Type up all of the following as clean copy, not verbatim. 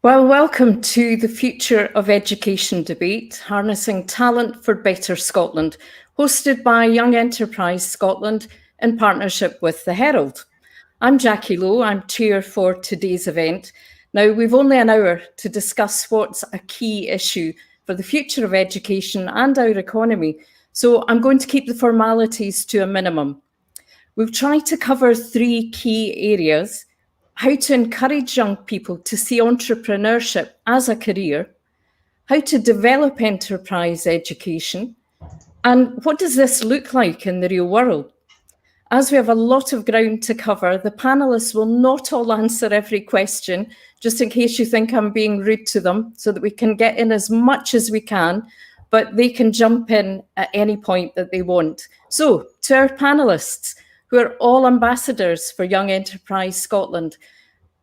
Well, welcome to the Future of Education debate, Harnessing Talent for Better Scotland, hosted by Young Enterprise Scotland in partnership with the Herald. I'm Jacqui Low, I'm chair for today's event. Now, we've only an hour to discuss what's a key issue for the future of education and our economy, so I'm going to keep the formalities to a minimum. We've tried to cover three key areas: how to encourage young people to see entrepreneurship as a career, how to develop enterprise education, and what does this look like in the real world? As we have a lot of ground to cover, the panelists will not all answer every question, just in case you think I'm being rude to them, so that we can get in as much as we can, but they can jump in at any point that they want. So, to our panelists, who are all ambassadors for Young Enterprise Scotland,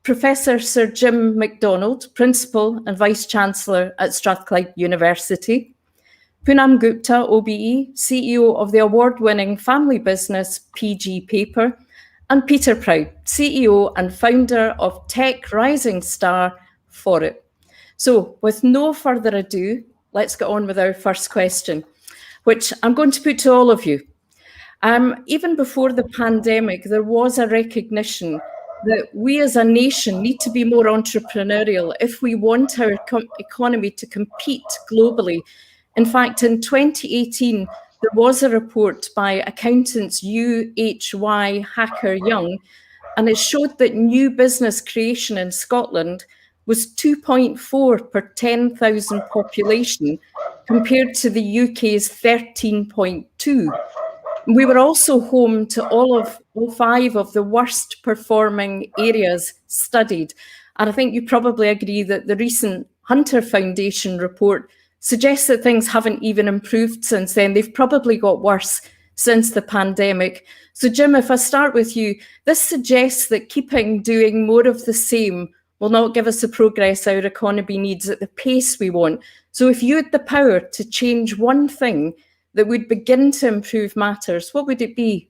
Professor Sir Jim MacDonald, Principal and Vice-Chancellor at Strathclyde University, Poonam Gupta, OBE, CEO of the award-winning family business PG Paper, and Peter Proud, CEO and founder of Tech Rising Star For It. So, with no further ado, let's get on with our first question, which I'm going to put to all of you. Even before the pandemic, there was a recognition that we as a nation need to be more entrepreneurial if we want our economy to compete globally. In fact, in 2018, there was a report by accountants UHY Hacker Young, and it showed that new business creation in Scotland was 2.4 per 10,000 population, compared to the UK's 13.2. We were also home to all five of the worst performing areas studied. And I think you probably agree that the recent Hunter Foundation report suggests that things haven't even improved since then. They've probably got worse since the pandemic. So Jim, if I start with you, this suggests that doing more of the same will not give us the progress our economy needs at the pace we want. So if you had the power to change one thing that would begin to improve matters, what would it be?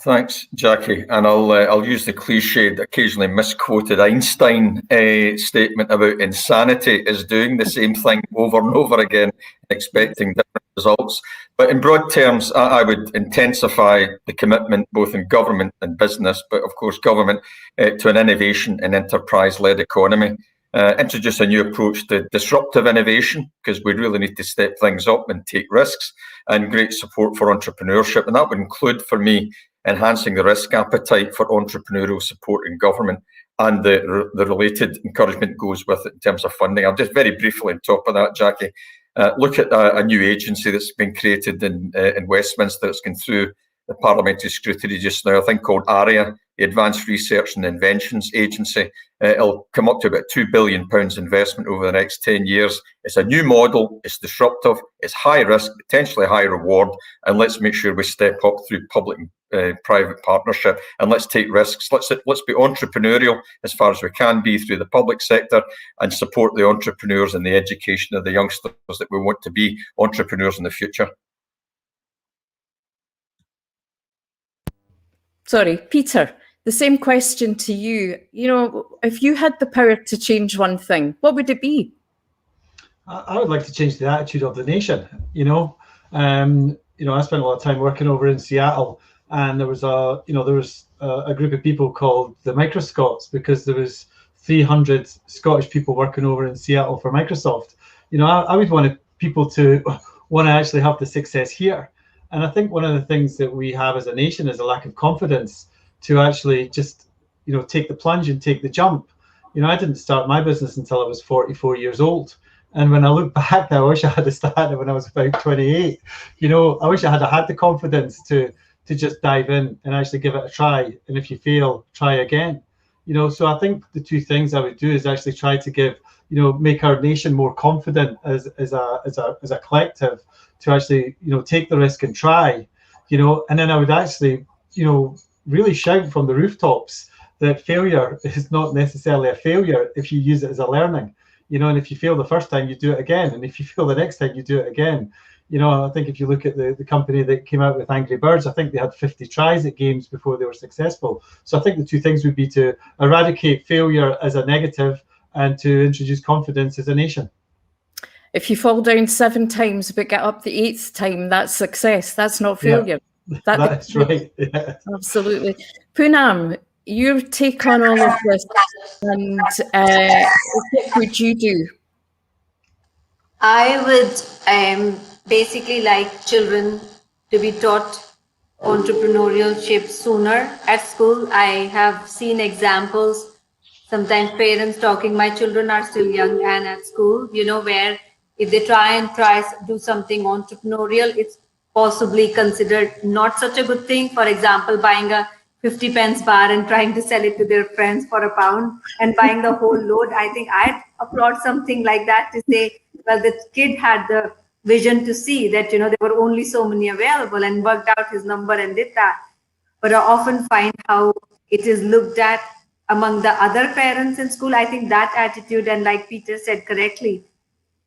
Thanks, Jacqui. And I'll use the cliched, occasionally misquoted Einstein statement about insanity is doing the same thing over and over again, expecting different results. But in broad terms, I would intensify the commitment both in government and business, but of course government, to an innovation and enterprise-led economy. Introduce a new approach to disruptive innovation, because we really need to step things up and take risks, and great support for entrepreneurship. And that would include, for me, enhancing the risk appetite for entrepreneurial support in government, and the related encouragement goes with it in terms of funding. I'll just very briefly on top of that, Jacqui, look at a new agency that's been created in Westminster. It's gone through the parliamentary scrutiny just now, I think called ARIA, the Advanced Research and Inventions Agency. It'll come up to about £2 billion investment over the next 10 years. It's a new model, it's disruptive, it's high risk, potentially high reward, and let's make sure we step up through public and private partnership, and let's take risks. Let's be entrepreneurial as far as we can be through the public sector, and support the entrepreneurs and the education of the youngsters that we want to be entrepreneurs in the future. Sorry, Peter, the same question to you. You know, if you had the power to change one thing, what would it be? I would like to change the attitude of the nation. I spent a lot of time working over in Seattle, and there was a group of people called the Microscots, because there was 300 Scottish people working over in Seattle for Microsoft. I would want people to want to actually have the success here. And I think one of the things that we have as a nation is a lack of confidence to actually just, take the plunge and take the jump. I didn't start my business until I was 44 years old. And when I look back, I wish I had started when I was about 28. I wish I had the confidence to just dive in and actually give it a try. And if you fail, try again. So I think the two things I would do is actually try to make our nation more confident as a collective, to actually, take the risk and try, and then I would actually, really shout from the rooftops that failure is not necessarily a failure if you use it as a learning, and if you fail the first time, you do it again. And if you fail the next time, you do it again. I think if you look at the company that came out with Angry Birds, I think they had 50 tries at games before they were successful. So I think the two things would be to eradicate failure as a negative, and to introduce confidence as a nation. If you fall down 7 times but get up the 8th time, that's success. That's not failure. Yeah, that's right. Yeah. Absolutely. Poonam, your take on all of this, and what would you do? I would basically like children to be taught entrepreneurship sooner at school. I have seen examples, sometimes parents talking, my children are still young and at school, where if they try do something entrepreneurial, it's possibly considered not such a good thing. For example, buying a 50 pence bar and trying to sell it to their friends for £1 and buying the whole load. I think I'd applaud something like that to say, well, the kid had the vision to see that, there were only so many available and worked out his number and did that. But I often find how it is looked at among the other parents in school. I think that attitude, and like Peter said correctly,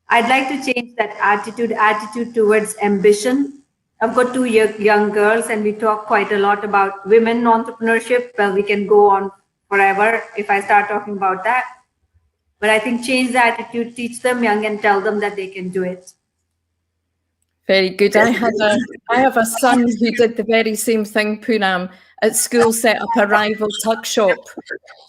I'd like to change that attitude towards ambition. I've got 2 young girls, and we talk quite a lot about women entrepreneurship. Well, we can go on forever if I start talking about that. But I think change the attitude, teach them young, and tell them that they can do it. Very good. I have a son who did the very same thing, Poonam. At school, set up a rival tuck shop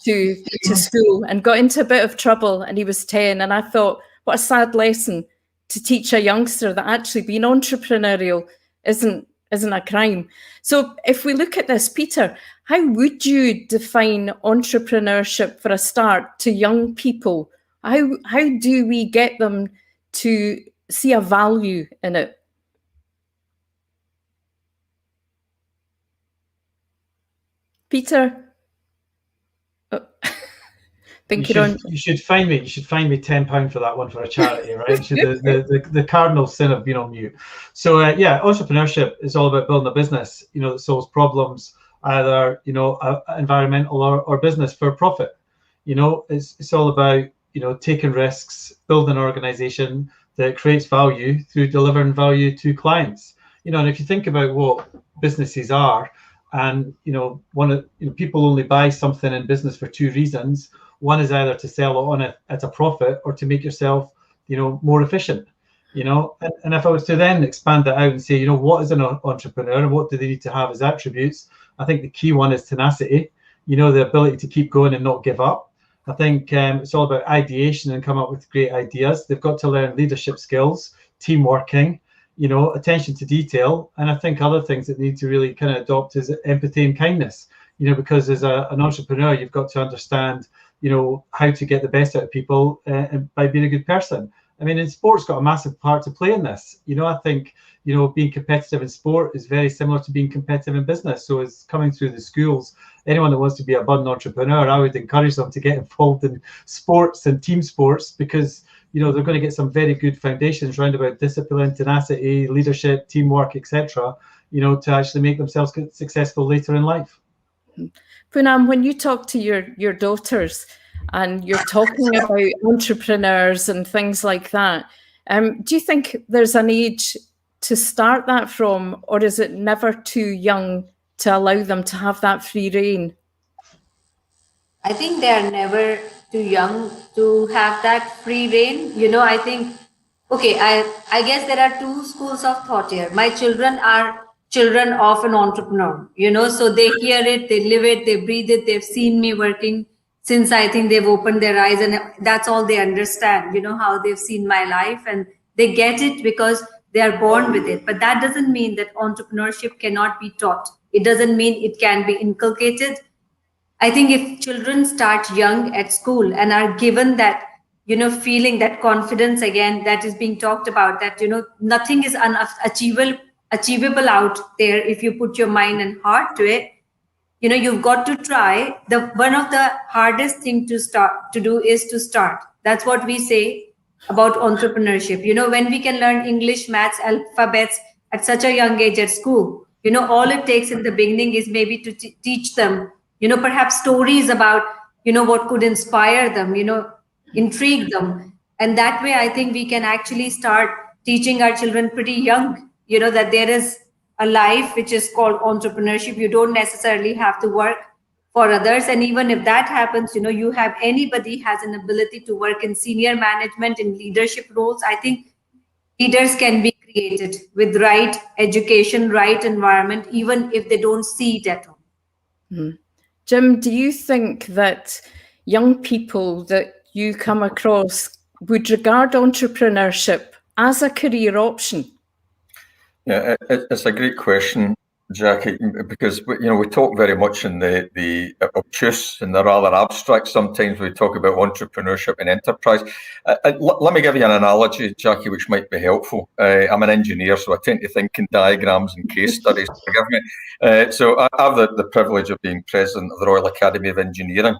to school and got into a bit of trouble, and he was 10. And I thought, what a sad lesson to teach a youngster that actually being entrepreneurial isn't a crime. So if we look at this, Peter, how would you define entrepreneurship for a start to young people? How do we get them to see a value in it? Peter? Oh. You should find me £10 for that one for a charity, right? the cardinal sin of being on mute. So entrepreneurship is all about building a business, that solves problems, either environmental or business for profit. It's all about taking risks, building an organization that creates value through delivering value to clients. And if you think about what businesses are, and people only buy something in business for 2 reasons. One is either to sell it on at a profit or to make yourself, more efficient, and if I was to then expand that out and say, what is an entrepreneur and what do they need to have as attributes? I think the key one is tenacity, the ability to keep going and not give up. I think it's all about ideation and come up with great ideas. They've got to learn leadership skills, team working, attention to detail. And I think other things that need to really kind of adopt is empathy and kindness, because as an entrepreneur, you've got to understand, how to get the best out of people by being a good person. I mean, in sport's got a massive part to play in this. I think, being competitive in sport is very similar to being competitive in business. So it's coming through the schools. Anyone that wants to be a budding entrepreneur, I would encourage them to get involved in sports and team sports, because, they're going to get some very good foundations around about discipline, tenacity, leadership, teamwork, etc., to actually make themselves successful later in life. Poonam, when you talk to your daughters and you're talking about entrepreneurs and things like that, do you think there's an age to start that from, or is it never too young to allow them to have that free rein? I think they are never too young to have that free rein. I think, I guess there are 2 schools of thought here. My children are children of an entrepreneur, so they hear it, they live it, they breathe it. They've seen me working since I think they've opened their eyes, and that's all they understand, how they've seen my life, and they get it because they are born with it. But that doesn't mean that entrepreneurship cannot be taught. It doesn't mean it can be inculcated. I think if children start young at school and are given that, feeling, that confidence again, that is being talked about, that, nothing is achievable out there if you put your mind and heart to it. You've got to try. One of the hardest thing to do is to start. That's what we say about entrepreneurship. When we can learn English, maths, alphabets at such a young age at school, all it takes in the beginning is maybe to teach them, perhaps stories about, what could inspire them, intrigue them. And that way, I think we can actually start teaching our children pretty young, that there is a life which is called entrepreneurship. You don't necessarily have to work for others. And even if that happens, you have anybody has an ability to work in senior management, in leadership roles. I think leaders can be created with right education, right environment, even if they don't see it at home. Jim, do you think that young people that you come across would regard entrepreneurship as a career option? Yeah, it's a great question, Jacqui, because we talk very much in the obtuse and the rather abstract. Sometimes we talk about entrepreneurship and enterprise. Let me give you an analogy, Jacqui, which might be helpful. I'm an engineer, so I tend to think in diagrams and case studies. Forgive me. So I have the privilege of being president of the Royal Academy of Engineering.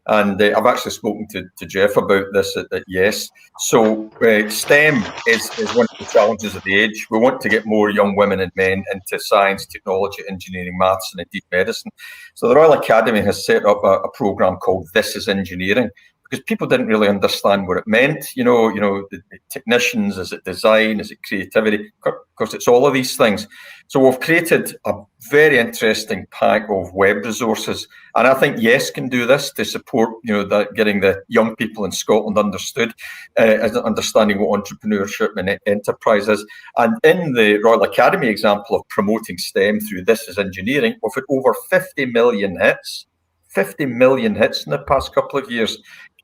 And I've actually spoken to Jeff about this at Yes. So STEM is one of the challenges of the age. We want to get more young women and men into science, technology, engineering, maths, and indeed medicine. So the Royal Academy has set up a programme called This is Engineering, because people didn't really understand what it meant. The technicians, is it design, is it creativity? Of course, it's all of these things. So we've created a very interesting pack of web resources, and I think Yes can do this to support, getting the young people in Scotland understanding what entrepreneurship and enterprise is. And in the Royal Academy example of promoting STEM through This is Engineering, we've had over 50 million hits. 50 million hits in the past couple of years.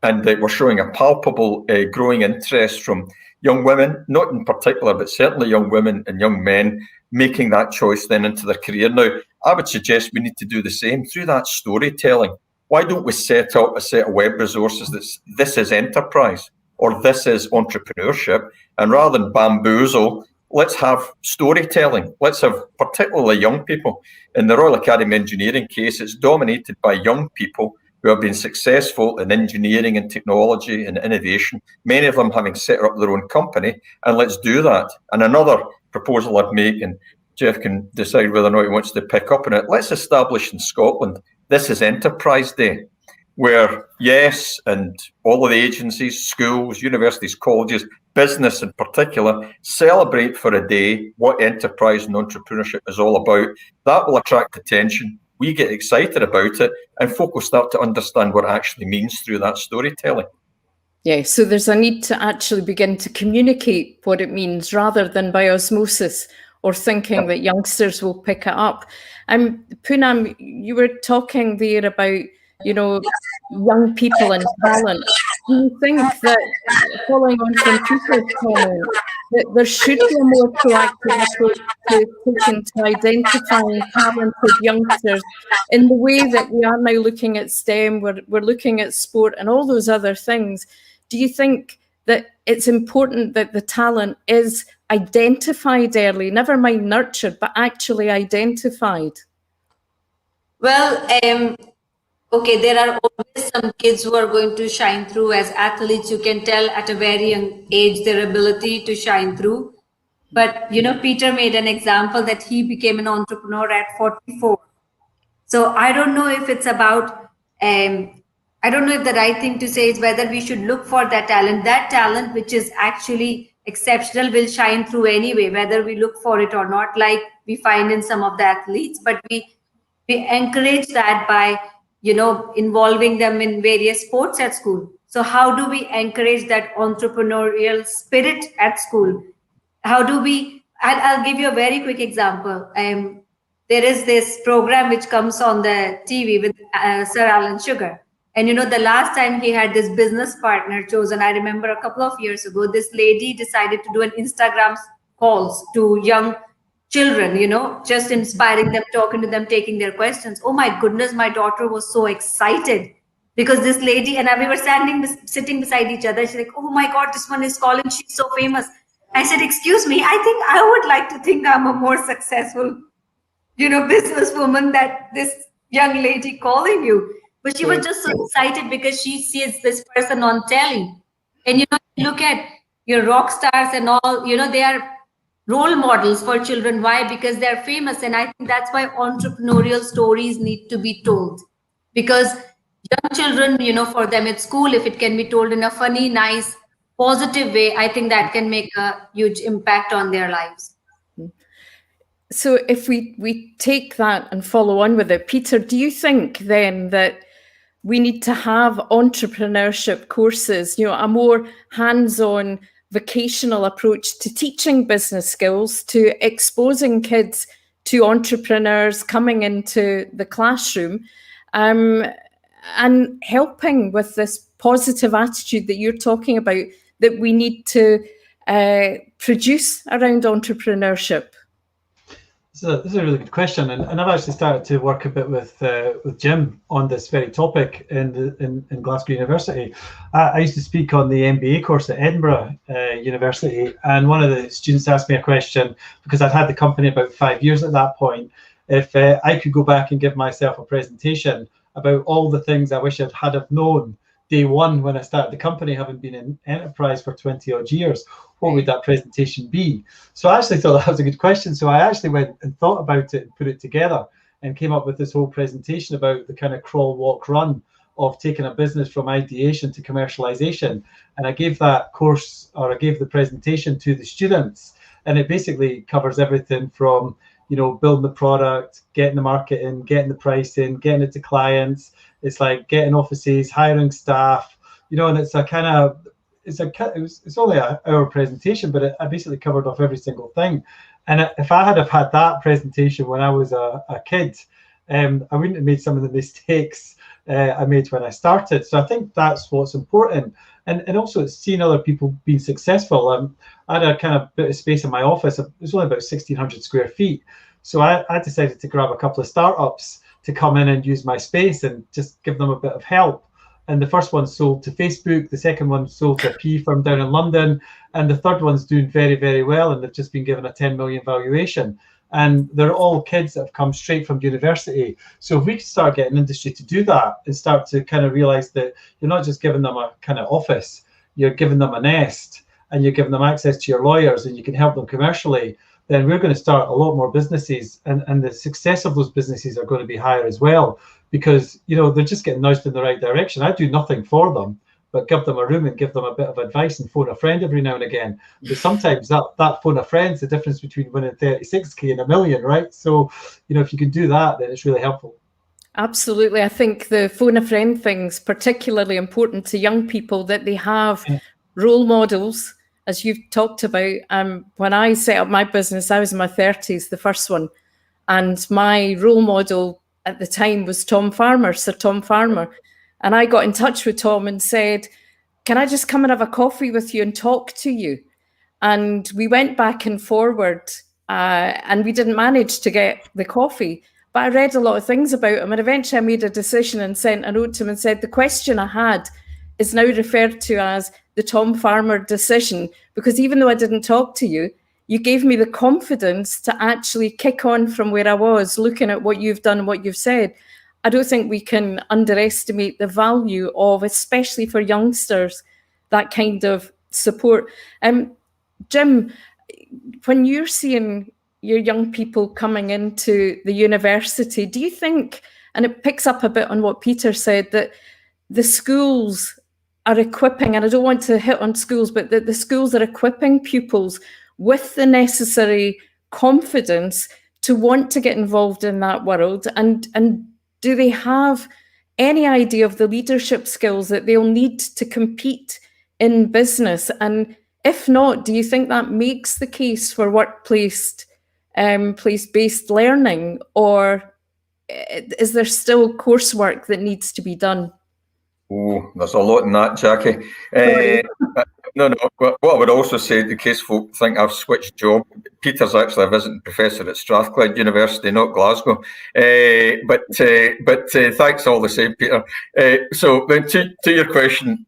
And we're showing a palpable growing interest from young women, not in particular, but certainly young women and young men making that choice then into their career. Now, I would suggest we need to do the same through that storytelling. Why don't we set up a set of web resources that's This is enterprise or This is entrepreneurship, and rather than bamboozle, let's have storytelling. Let's have particularly young people. In the Royal Academy of Engineering case, it's dominated by young people who have been successful in engineering and technology and innovation, many of them having set up their own company, and let's do that. And another proposal I'd make, and Jeff can decide whether or not he wants to pick up on it, let's establish in Scotland, This is Enterprise Day, where Yes and all of the agencies, schools, universities, colleges, business in particular, celebrate for a day what enterprise and entrepreneurship is all about. That will attract attention. We get excited about it, and folk will start to understand what it actually means through that storytelling. Yeah, so there's a need to actually begin to communicate what it means rather than by osmosis or thinking that youngsters will pick it up. Poonam, you were talking there about, young people and talent. Do you think that, following on from Peter's comment, that there should be a more proactive approach to identifying talented youngsters in the way that we are now looking at STEM, we're looking at sport and all those other things? Do you think that it's important that the talent is identified early, never mind nurtured, but actually identified? Well, okay, there are always some kids who are going to shine through as athletes. You can tell at a very young age their ability to shine through. But, Peter made an example that he became an entrepreneur at 44. So I don't know if it's about, I don't know if the right thing to say is whether we should look for that talent which is actually exceptional will shine through anyway, whether we look for it or not, like we find in some of the athletes, but we encourage that by, involving them in various sports at school. So how do we encourage that entrepreneurial spirit at school? How do we, I'll give you a very quick example. There is this program which comes on the TV with Sir Alan Sugar. And, the last time he had this business partner chosen, I remember a couple of years ago, this lady decided to do an Instagram calls to young children, just inspiring them, talking to them, taking their questions. Oh my goodness, my daughter was so excited because this lady and we were sitting beside each other. She's like, oh my God, this one is calling. She's so famous. I said, excuse me, I think I would like to think I'm a more successful, businesswoman that this young lady calling you. But she was just so excited because she sees this person on telly. And, you look at your rock stars and all, they are role models for children. Why? Because they're famous. And I think that's why entrepreneurial stories need to be told. Because young children, for them at school, if it can be told in a funny, nice, positive way, I think that can make a huge impact on their lives. So if we take that and follow on with it, Peter, do you think then that we need to have entrepreneurship courses, a more hands-on vocational approach to teaching business skills, to exposing kids to entrepreneurs coming into the classroom, and helping with this positive attitude that you're talking about that we need to produce around entrepreneurship? So this is a really good question, and I've actually started to work a bit with Jim on this very topic in Glasgow University. I used to speak on the MBA course at Edinburgh University, and one of the students asked me a question, because I'd had the company about 5 years at that point, if I could go back and give myself a presentation about all the things I wish I'd have known day one when I started the company, having been in enterprise for 20 odd years, what would that presentation be? So I actually thought that was a good question. So I actually went and thought about it and put it together and came up with this whole presentation about the kind of crawl, walk, run of taking a business from ideation to commercialization. And I gave that course, or I gave the presentation to the students, and it basically covers everything from, building the product, getting the marketing, getting the pricing, getting it to clients. It's like getting offices, hiring staff, and it's a kind of, it's only an hour presentation, but I basically covered off every single thing. And if I had that presentation when I was a kid, I wouldn't have made some of the mistakes I made when I started. So I think that's what's important. And also it's seeing other people being successful. I had a kind of bit of space in my office. It was only about 1,600 square feet. So I decided to grab a couple of startups to come in and use my space and just give them a bit of help. And the first one sold to Facebook, the second one sold to a PE firm down in London, and the third one's doing very, very well, and they've just been given a 10 million valuation. And they're all kids that have come straight from university. So if we can start getting industry to do that and start to kind of realize that you're not just giving them a kind of office, you're giving them a nest, and you're giving them access to your lawyers, and you can help them commercially, then we're going to start a lot more businesses, and the success of those businesses are going to be higher as well, because they're just getting nudged in the right direction. I do nothing for them but give them a room and give them a bit of advice and phone a friend every now and again. But sometimes that phone a friend's the difference between winning 36k and $1 million, right? So if you can do that, then it's really helpful. Absolutely. I think the phone a friend thing's particularly important to young people, that they have role models, as you've talked about. When I set up my business, I was in my 30s, the first one, and my role model at the time was Sir Tom Farmer. And I got in touch with Tom and said, can I just come and have a coffee with you and talk to you? And we went back and forward, and we didn't manage to get the coffee. But I read a lot of things about him, and eventually I made a decision and sent a note to him and said, the question I had is now referred to as the Tom Farmer decision, because even though I didn't talk to you, you gave me the confidence to actually kick on from where I was, looking at what you've done and what you've said. I don't think we can underestimate the value of, especially for youngsters, that kind of support. Jim, when you're seeing your young people coming into the university, do you think, and it picks up a bit on what Peter said, that the schools are equipping, and I don't want to hit on schools, but that the schools are equipping pupils with the necessary confidence to want to get involved in that world? And do they have any idea of the leadership skills that they'll need to compete in business? And if not, do you think that makes the case for workplace place-based learning, or is there still coursework that needs to be done? Oh, there's a lot in that, Jacqui. No. What I would also say, in case folk think I've switched job, Peter's actually a visiting professor at Strathclyde University, not Glasgow. But thanks all the same, Peter. So then to your question,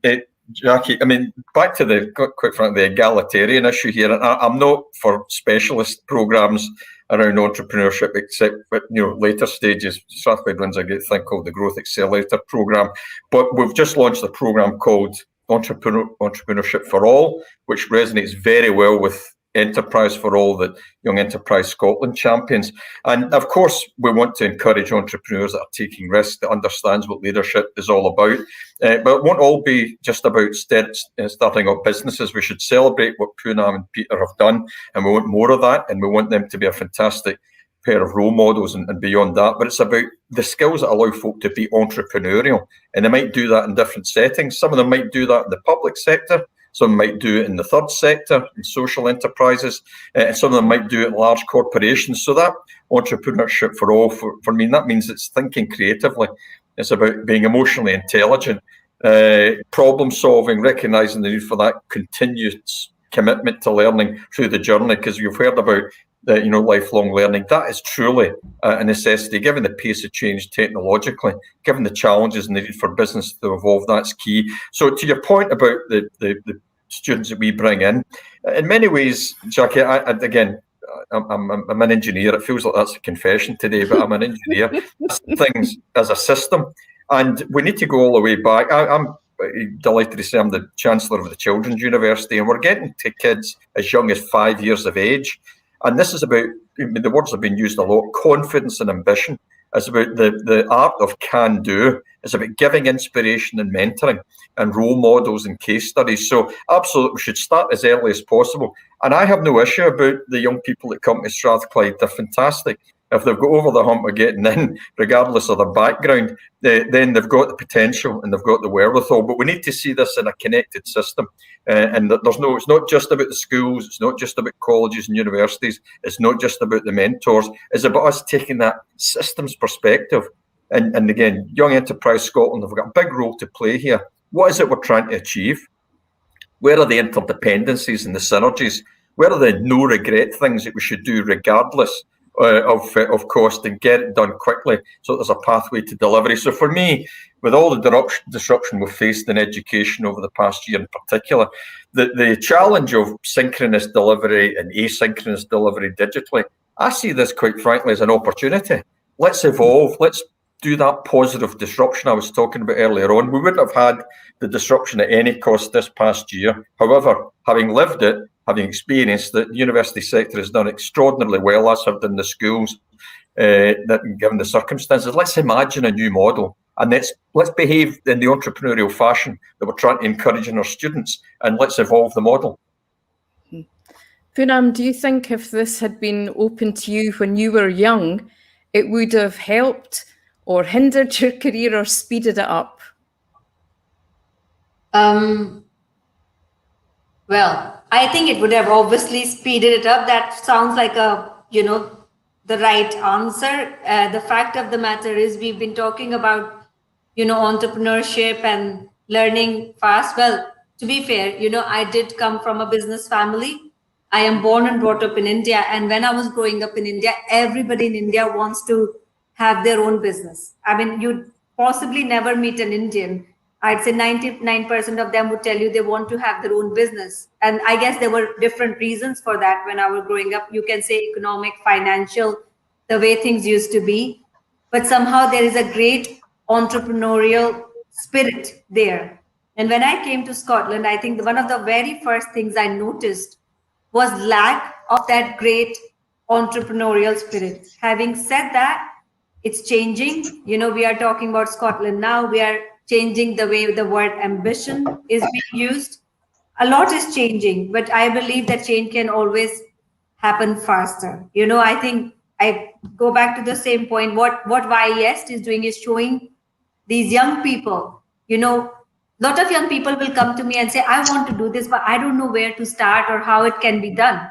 Jacqui, I mean, back to quite frankly, the egalitarian issue here. And I'm not for specialist programs around entrepreneurship, except at later stages. Strathclyde runs a great thing called the Growth Accelerator program, but we've just launched a program called Entrepreneurship for All, which resonates very well with Enterprise for All that Young Enterprise Scotland champions. And of course, we want to encourage entrepreneurs that are taking risks, that understands what leadership is all about. But it won't all be just about starting up businesses. We should celebrate what Poonam and Peter have done, and we want more of that, and we want them to be a fantastic pair of role models and beyond that, but it's about the skills that allow folk to be entrepreneurial. And they might do that in different settings. Some of them might do that in the public sector. Some might do it in the third sector, in social enterprises. And some of them might do it in large corporations. So that entrepreneurship for all, for me, that means it's thinking creatively. It's about being emotionally intelligent, problem solving, recognizing the need for that continuous commitment to learning through the journey, because you've heard about lifelong learning. That is truly a necessity, given the pace of change technologically, given the challenges and the need for business to evolve. That's key. So to your point about the students that we bring in many ways, Jacqui, I'm an engineer. It feels like that's a confession today, but I'm an engineer. Things as a system, and we need to go all the way back. I'm delighted to say I'm the Chancellor of the Children's University, and we're getting to kids as young as 5 years of age. And this is about, the words have been used a lot, confidence and ambition. It's about the art of can do. It's about giving inspiration and mentoring and role models and case studies. So absolutely, we should start as early as possible. And I have no issue about the young people that come to Strathclyde. They're fantastic. If they've got over the hump of getting in, regardless of their background, then they've got the potential and they've got the wherewithal. But we need to see this in a connected system. And it's not just about the schools, it's not just about colleges and universities, it's not just about the mentors, it's about us taking that systems perspective. And again, Young Enterprise Scotland have got a big role to play here. What is it we're trying to achieve? Where are the interdependencies and the synergies? Where are the no regret things that we should do regardless of cost, and get it done quickly so there's a pathway to delivery? So for me, with all the disruption we've faced in education over the past year in particular, the challenge of synchronous delivery and asynchronous delivery digitally, I see this quite frankly as an opportunity. Let's evolve. Let's do that positive disruption I was talking about earlier on. We wouldn't have had the disruption at any cost this past year. However, having lived it, having experienced it, the university sector has done extraordinarily well, as have done the schools, that given the circumstances. Let's imagine a new model, and let's behave in the entrepreneurial fashion that we're trying to encourage in our students, and let's evolve the model. Poonam, do you think if this had been open to you when you were young, it would have helped or hindered your career or speeded it up? Well, I think it would have obviously speeded it up. That sounds like the right answer. The fact of the matter is we've been talking about, entrepreneurship and learning fast. Well, to be fair, I did come from a business family. I am born and brought up in India. And when I was growing up in India, everybody in India wants to have their own business. I mean, you'd possibly never meet an Indian. I'd say 99% of them would tell you they want to have their own business. And I guess there were different reasons for that when I was growing up. You can say economic, financial, the way things used to be. But somehow there is a great entrepreneurial spirit there. And when I came to Scotland, I think one of the very first things I noticed was lack of that great entrepreneurial spirit. Having said that, it's changing. We are talking about Scotland now. We are changing the way the word ambition is being used. A lot is changing, but I believe that change can always happen faster. I think I go back to the same point. What YES is doing is showing these young people, lot of young people will come to me and say, I want to do this, but I don't know where to start or how it can be done.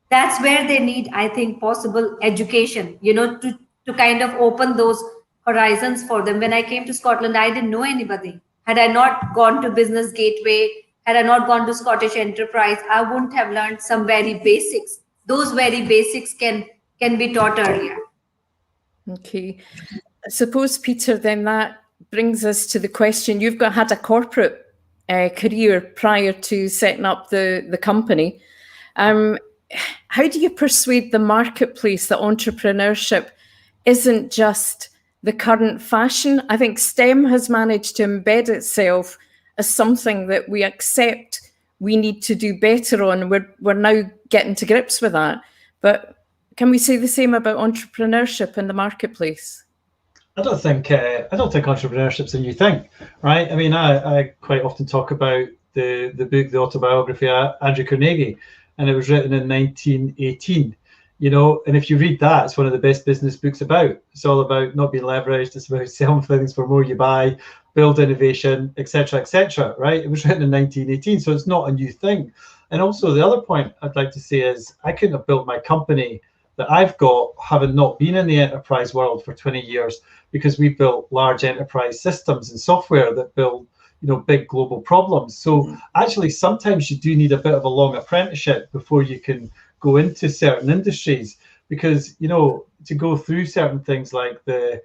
That's where they need, I think, possible education, to kind of open those horizons for them. When I came to Scotland, I didn't know anybody. Had I not gone to Business Gateway, had I not gone to Scottish Enterprise, I wouldn't have learned some very basics. Those very basics can be taught earlier. Okay. I suppose, Peter, then that brings us to the question. You've had a corporate career prior to setting up the company. How do you persuade the marketplace that entrepreneurship isn't just the current fashion? I think STEM has managed to embed itself as something that we accept we need to do better on. We're now getting to grips with that. But can we say the same about entrepreneurship in the marketplace? I don't think entrepreneurship's a new thing, right? I mean, I quite often talk about the book, the autobiography of Andrew Carnegie, and it was written in 1918. you know, and if you read that, it's one of the best business books about. It's all about not being leveraged. It's about selling things for more you buy, build innovation, etc., right? It was written in 1918, so it's not a new thing. And also the other point I'd like to say is I couldn't have built my company that I've got having not been in the enterprise world for 20 years, because we built large enterprise systems and software that build, you know, big global problems. So actually sometimes you do need a bit of a long apprenticeship before you can go into certain industries, because, you know, to go through certain things like the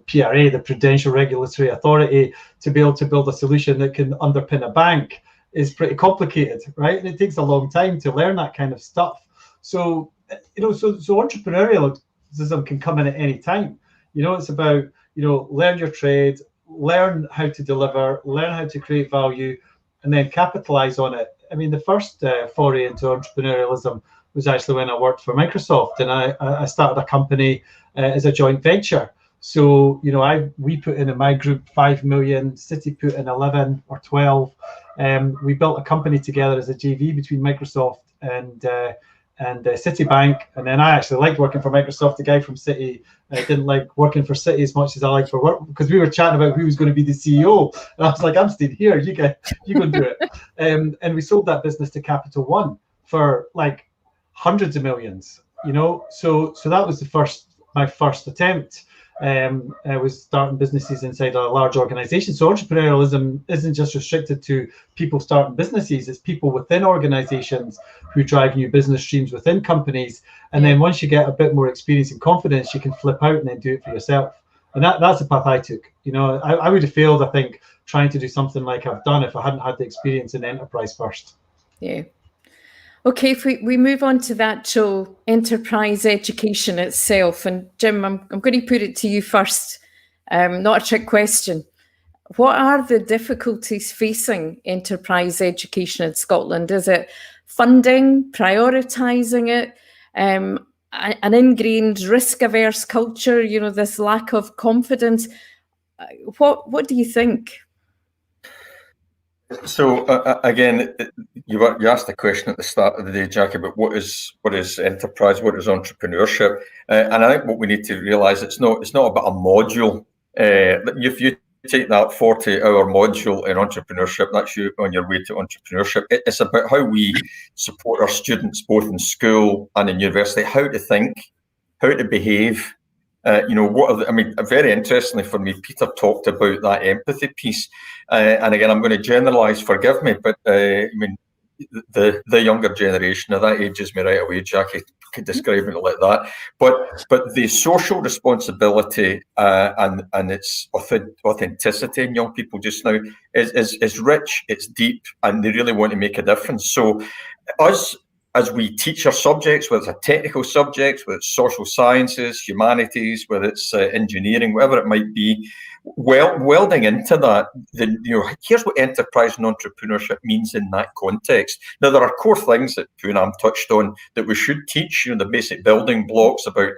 PRA, the Prudential Regulatory Authority, to be able to build a solution that can underpin a bank is pretty complicated, right? And it takes a long time to learn that kind of stuff. So, you know, so entrepreneurialism can come in at any time. You know, it's about, you know, learn your trade, learn how to deliver, learn how to create value, and then capitalize on it. I mean, the first foray into entrepreneurialism was actually when I worked for Microsoft, and I started a company as a joint venture. So, you know, we put in my group 5 million, City put in 11 or 12. We built a company together as a JV between Microsoft and Citibank, and then I actually liked working for Microsoft. The guy from Citi didn't like working for Citi as much as I liked for work, because we were chatting about who was going to be the CEO, and I was like, I'm staying here, you go and do it. And we sold that business to Capital One for like hundreds of millions, you know. So that was my first attempt. I was starting businesses inside a large organization. So entrepreneurialism isn't just restricted to people starting businesses, it's people within organizations who drive new business streams within companies. And then once you get a bit more experience and confidence, you can flip out and then do it for yourself. And that's the path I took. You know, I would have failed, I think, trying to do something like I've done if I hadn't had the experience in enterprise first. Yeah. Okay, if we move on to the actual enterprise education itself, and Jim, I'm going to put it to you first, not a trick question. What are the difficulties facing enterprise education in Scotland? Is it funding, prioritising it, an ingrained risk-averse culture, you know, this lack of confidence? What do you think? So again, you asked the question at the start of the day, Jacqui, about what is enterprise, what is entrepreneurship, and I think what we need to realise, it's not about a module. If you take that 40-hour module in entrepreneurship, that's you on your way to entrepreneurship. It's about how we support our students both in school and in university, how to think, how to behave. You know, very interestingly for me, Peter talked about that empathy piece. And again, I'm going to generalise, forgive me, but I mean, the younger generation, now that ages me right away, Jacqui, could describe it like that. But the social responsibility and its authenticity in young people just now is rich, it's deep, and they really want to make a difference. So as we teach our subjects, whether it's a technical subject, whether it's social sciences, humanities, whether it's engineering, whatever it might be, welding into that, here's what enterprise and entrepreneurship means in that context. Now, there are core things that Poonam touched on that we should teach, the basic building blocks about,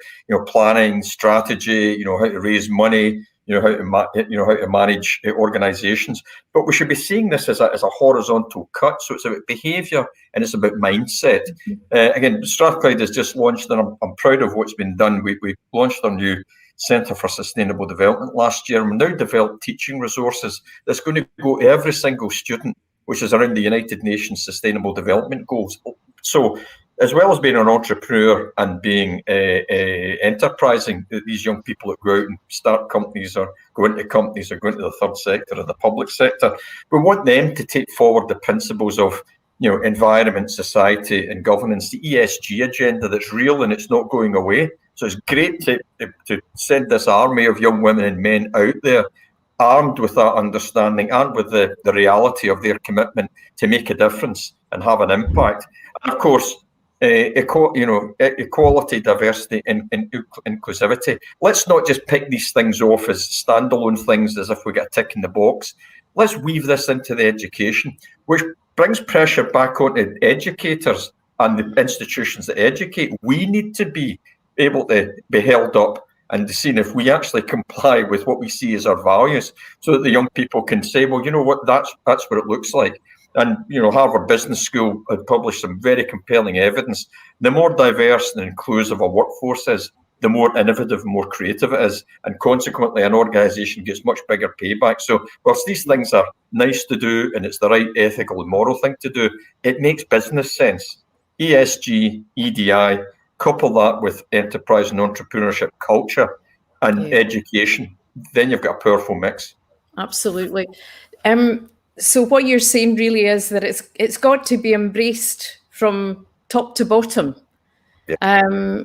planning, strategy, how to raise money, how to manage organizations. But we should be seeing this as a horizontal cut. So it's about behavior and it's about mindset. Again, Strathclyde has just launched, and I'm proud of what's been done. We launched our new Centre for Sustainable Development last year, and we've now developed teaching resources that's going to go to every single student, which is around the United Nations Sustainable Development Goals. So as well as being an entrepreneur and being enterprising, these young people that go out and start companies or go into companies or go into the third sector or the public sector, we want them to take forward the principles of environment, society and governance, the ESG agenda that's real and it's not going away. So it's great to send this army of young women and men out there armed with that understanding and with the reality of their commitment to make a difference and have an impact. And of course, equality, diversity, and inclusivity. Let's not just pick these things off as standalone things as if we get a tick in the box. Let's weave this into the education, which brings pressure back onto educators and the institutions that educate. We need to be able to be held up and seen if we actually comply with what we see as our values, so that the young people can say, well, you know what, that's what it looks like. And, Harvard Business School had published some very compelling evidence. The more diverse and inclusive a workforce is, the more innovative and more creative it is. And consequently, an organisation gets much bigger payback. So whilst these things are nice to do and it's the right ethical and moral thing to do, it makes business sense. ESG, EDI, couple that with enterprise and entrepreneurship culture and education, then you've got a powerful mix. Absolutely. So what you're saying really is that it's got to be embraced from top to bottom. Yeah.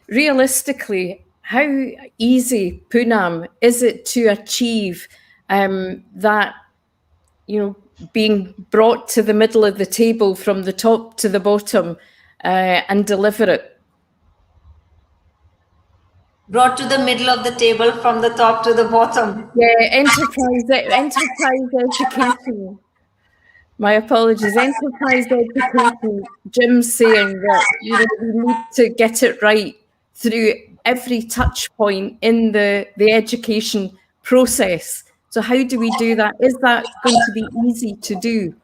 Realistically, how easy, Poonam, is it to achieve that, being brought to the middle of the table from the top to the bottom and deliver it? Brought to the middle of the table from the top to the bottom. Yeah, enterprise education. My apologies. Enterprise education. Jim's saying that we need to get it right through every touch point in the education process. So how do we do that? Is that going to be easy to do?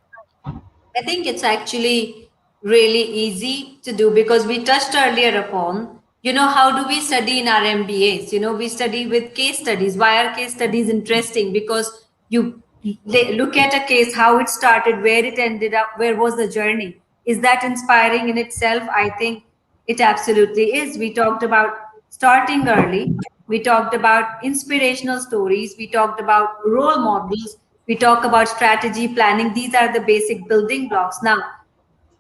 I think it's actually really easy to do, because we touched earlier upon, how do we study in our MBAs? We study with case studies. Why are case studies interesting? Because you look at a case, how it started, where it ended up, where was the journey. Is that inspiring in itself? I think it absolutely is. We talked about starting early. We talked about inspirational stories. We talked about role models. We talk about strategy planning. These are the basic building blocks. Now,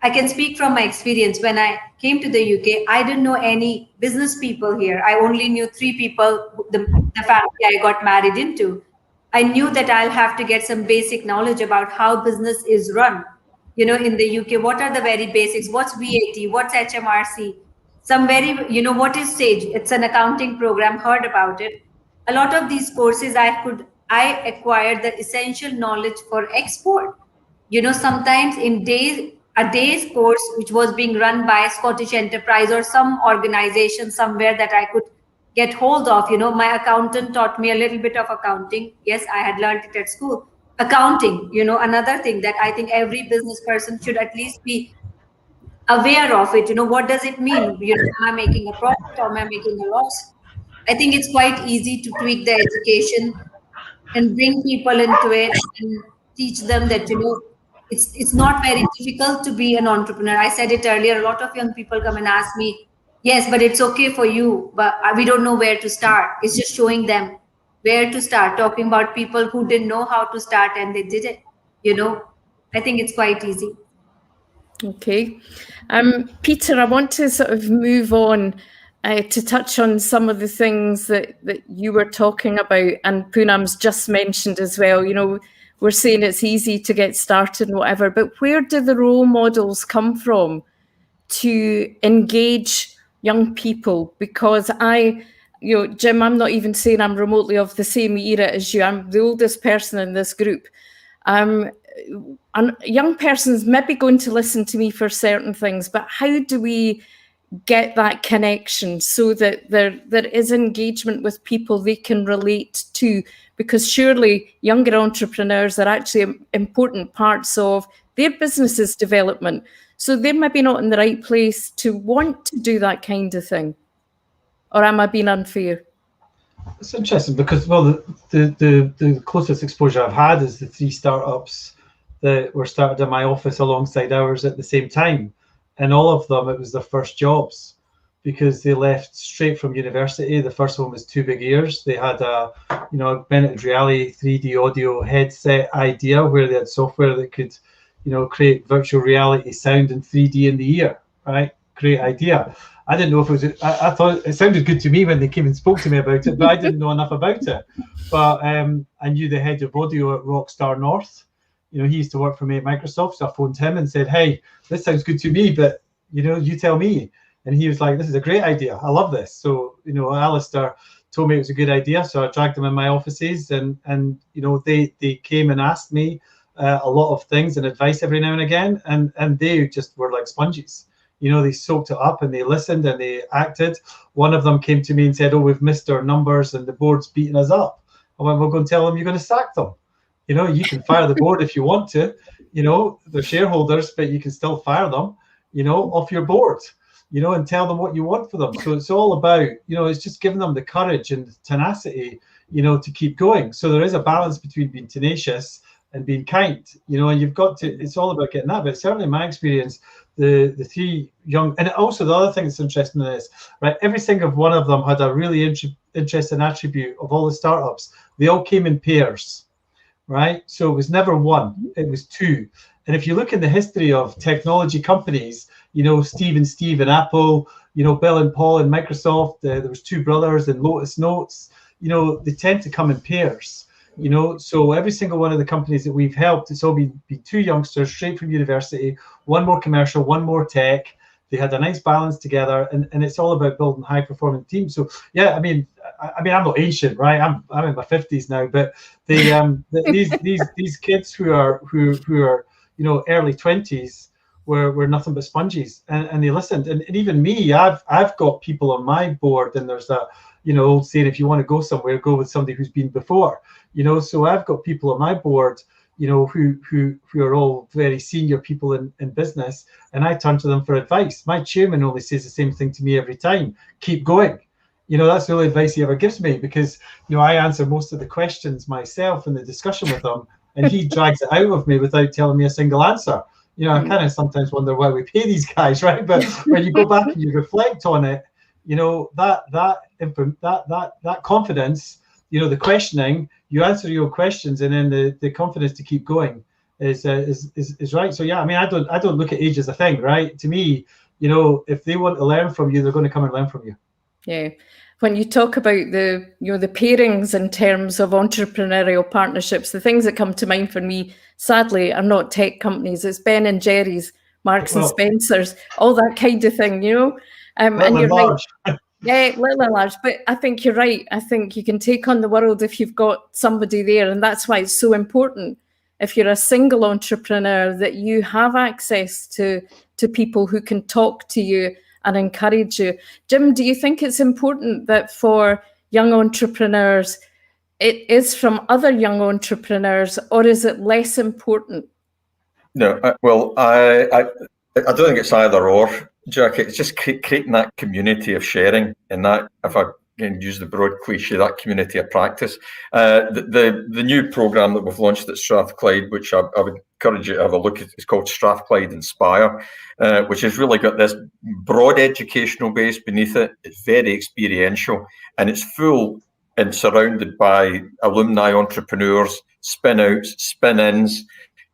I can speak from my experience. When I came to the UK, I didn't know any business people here. I only knew 3 people, the family I got married into. I knew that I'll have to get some basic knowledge about how business is run. In the UK, what are the very basics? What's VAT? What's HMRC? Some very, what is SAGE? It's an accounting program, heard about it. A lot of these courses I acquired the essential knowledge for export. Sometimes a day's course, which was being run by Scottish Enterprise or some organization somewhere that I could get hold of. My accountant taught me a little bit of accounting. Yes, I had learned it at school. Accounting, another thing that I think every business person should at least be aware of it. What does it mean? Am I making a profit or am I making a loss? I think it's quite easy to tweak the education and bring people into it and teach them that, it's not very difficult to be an entrepreneur. I said it earlier, a lot of young people come and ask me, yes, but it's okay for you, but we don't know where to start. It's just showing them where to start, talking about people who didn't know how to start and they did it. I think it's quite easy. Okay. Peter, I want to sort of move on to touch on some of the things that you were talking about, and Poonam's just mentioned as well. We're saying it's easy to get started and whatever, but where do the role models come from to engage young people? Because Jim, I'm not even saying I'm remotely of the same era as you. I'm the oldest person in this group. And young persons may be going to listen to me for certain things, but how do we get that connection so that there is engagement with people they can relate to? Because surely younger entrepreneurs are actually important parts of their business's development. So they're maybe not in the right place to want to do that kind of thing. Or am I being unfair? It's interesting because, well, the closest exposure I've had is the 3 startups that were started in my office alongside ours at the same time. And all of them, it was their first jobs because they left straight from university. The first one was 2 big ears. They had a augmented reality 3D audio headset idea where they had software that could, create virtual reality sound in 3D in the ear, right? Great idea. I didn't know if it was, I thought it sounded good to me when they came and spoke to me about it, but I didn't know enough about it. But I knew the head of audio at Rockstar North. He used to work for me at Microsoft. So I phoned him and said, hey, this sounds good to me, but, you tell me. And he was like, this is a great idea. I love this. So, Alistair told me it was a good idea. So I dragged them in my offices and they came and asked me a lot of things and advice every now and again. And they just were like sponges. They soaked it up and they listened and they acted. One of them came to me and said, oh, we've missed our numbers and the board's beating us up. I went, well, go and tell them you're going to sack them. You know, you can fire the board if you want to. You know, they're shareholders, but you can still fire them, you know, off your board, you know, and tell them what you want for them. So it's all about, you know, it's just giving them the courage and tenacity, you know, to keep going. So there is a balance between being tenacious and being kind, you know, and you've got to, it's all about getting that. But certainly in my experience, the three young, and also the other thing that's interesting in this, right, every single one of them had a really interesting attribute of all the startups. They all came in pairs. Right, so it was never one, it was two. And if you look in the history of technology companies, you know, Steve and Apple, you know, Bill and Paul and Microsoft, there was two brothers and Lotus Notes, you know, they tend to come in pairs, you know. So every single one of the companies that we've helped, it's all been two youngsters straight from university, one more commercial, one more tech. They had a nice balance together, and it's all about building high performing teams. So yeah, I mean, I'm not ancient, right? I'm in my 50s now, but these kids who are you know, early 20s were nothing but sponges, and they listened. And even me, I've got people on my board, and there's a, you know, old saying, if you want to go somewhere, go with somebody who's been before, you know. So I've got people on my board, you know, who are all very senior people in business, and I turn to them for advice. My chairman only says the same thing to me every time: keep going. You know, that's the only advice he ever gives me, because, you know, I answer most of the questions myself in the discussion with him, and he drags it out of me without telling me a single answer. You know, I kind of sometimes wonder why we pay these guys, right? But when you go back and you reflect on it, you know, that confidence, you know, the questioning, you answer your questions, and then the confidence to keep going is right. So yeah, I mean, I don't look at age as a thing, right? To me, you know, if they want to learn from you, they're going to come and learn from you. Yeah. When you talk about the, you know, the pairings in terms of entrepreneurial partnerships, the things that come to mind for me, sadly, are not tech companies. It's Ben and Jerry's, Marks and Spencer's, all that kind of thing, you know. And you're right. Yeah, little and large. But I think you're right. I think you can take on the world if you've got somebody there. And that's why it's so important, if you're a single entrepreneur, that you have access to people who can talk to you and encourage you. Jim, do you think it's important that for young entrepreneurs, it is from other young entrepreneurs, or is it less important? No, well, I don't think it's either or, Jacqui. It's just creating that community of sharing, and that, if I can use the broad cliche, that community of practice. The new programme that we've launched at Strathclyde, which I would encourage you to have a look at, it's called Strathclyde Inspire, which has really got this broad educational base beneath it. It's very experiential, and it's full and surrounded by alumni entrepreneurs, spin-outs, spin-ins,